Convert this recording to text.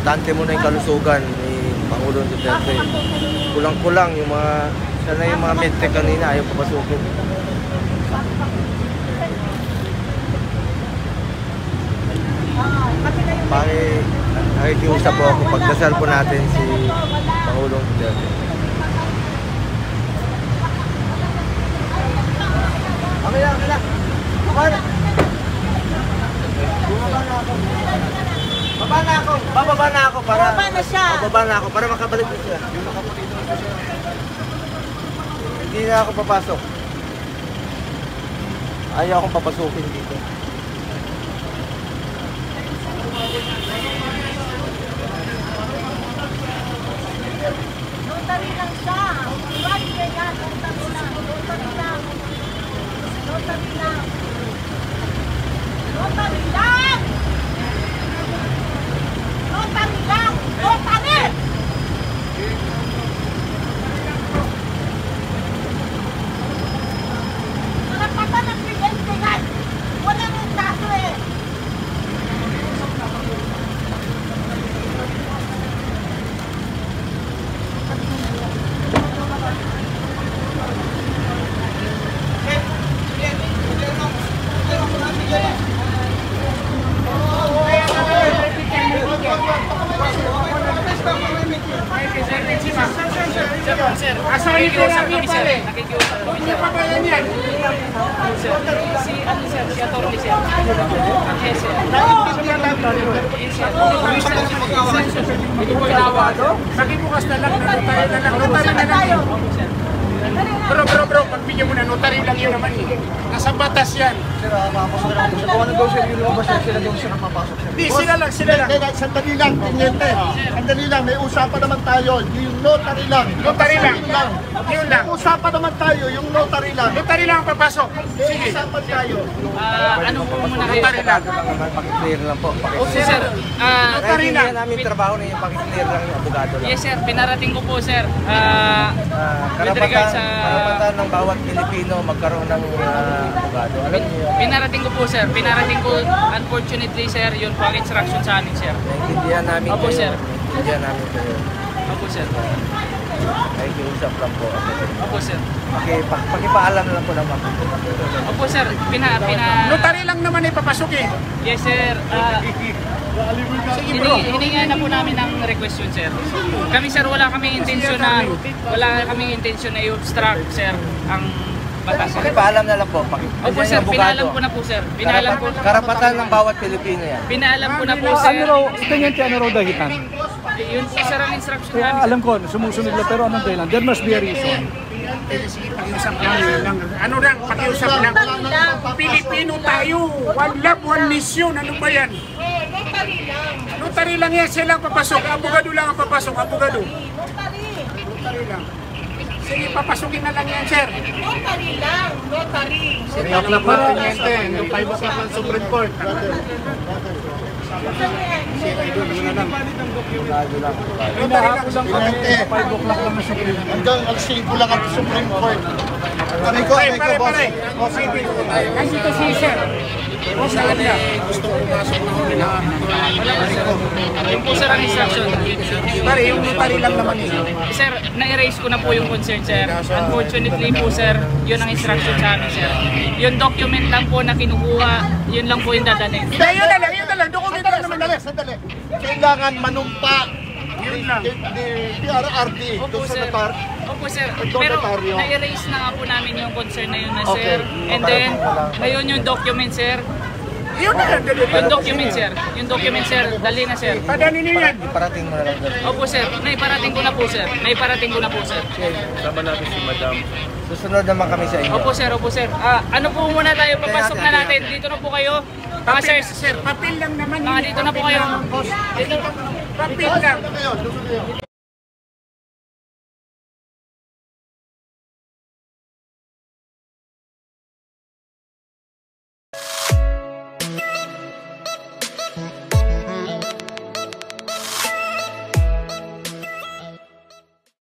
importante muna yung kalusugan ni Pangulong Duterte. Kulang-kulang yung mga, sana yung mga medtech kanina ayaw papasukin. Nakikiusap po ako, pagdasal po natin si Pangulong Duterte. Okay lang. Bababa na ako para makabalik na siya. Hindi na ako papasok. Ayaw akong papasukin dito. Notary lang siya. Iwan niya yan. Notary lang. Karapatan ng presidente yan. Wala nang kaso eh. Sir, asahin ko lang yung pala. Huwag niyo pa ba yan? Si Atty. Sir. Yes, sir. Nakibukas na lang, notary na lang. Bro, pagbigyan mo na, notary lang yun naman eh. Nasa batas yan. Sir, papasok na ako. Kung ano daw sir, yung lumabas sila daw siya nang mapasok sir. Di, sila lang. Sandali lang, tiniente. Sandali lang, may usapan naman tayo. Yung notary lang. Notary lang. Yun lang. Usapan naman tayo, yung notary lang. Notary lang ang papasok. May usapan tayo. Ano po muna kayo? Notary lang. Pakiclear lang po. Okay, sir. Notary lang. Hindi namin trabaho na yung pakiclear lang yung abogado lang. Yes, sir. Pinarating ko po, sir. With Karapatan, regards sa... karapatan ng bawat Pilipino magkaroon ng abogado. Alam niyo, Pinarating ko po, sir. Pinarating ko, unfortunately, sir, yun po ang instruction sa amin, sir. naiintindihan namin Opo, kayo. sir. Naiintindihan namin kayo. Opo, sir. Nakikiusap lang po. Opo, sir. Pakipaalam lang po naman. Opo, sir. Notary lang naman ay papasok eh. Yes, sir. Sige bro. Hininga na po namin ng request yun, sir. Kami, sir, wala kaming intensyon na i-obstruct, sir, ang batas. Pakipaalam na lang po. Opo, sir. Pinaalam ko na po, sir. Pinaalam ko. Karapatan ng bawat Pilipino yan. Pinaalam ko na po, sir. Ano raw dahilan? Yun po, sir, ang instruction Kaya namin. alam ko, sumusunod lang, pero anong dahilan? There must be a reason. Pakiusap lang. Ano lang, pakiusap lang. Pilipino tayo. One love, one mission. Ano ba yan? Notary lang. Notary lang yan. Sila ang papasok. Abogado lang ang papasok. Abogado. Notary lang. Sige, papasukin na lang yan, sir. Notary lang. Notary. Siniyak na pa, tiniente. Yung 5 o'clock ng Supreme Court. Inaako lang kami, 5 o'clock lang na Supreme Court. Hanggang alas 5 lang ang Supreme Court. Pare. Nandito si sir. Saan niya? Gusto ko pumasok na kami na. Yung po, sir, ang instruction. Pare, yung notary lang naman eh. Sir, na-erase ko na po yung concern, sir. Unfortunately po, sir, yun ang instruction sa amin, sir. Yung document lang po na kinukuha, yun lang po yung dadalhin. Yun na lang. Dokumento lang naman namin. Sandali. Kailangan manumpa Yun lang. PRRD Opo, doon sa sir. notar. Opo, sir. Ito, Pero notaryo. na-erase na nga po namin yung concern na yun na, Okay. sir. And then, ngayon yung document, sir. Yun na lang. Yung document, sir. Yung document, sir. Dali na, sir. Padali niyo yan. Iparating mo na lang doon. Opo, sir. Naiparating ko na po, sir. Sama natin si Madam. Susunod naman kami sa inyo. Opo, sir. Opo, sir. Ano po muna tayo? Papasok na natin. Dito na po kayo. Mga sirs. Sir, papel lang naman. Mga dito na po kayo. Dito. Papel lang.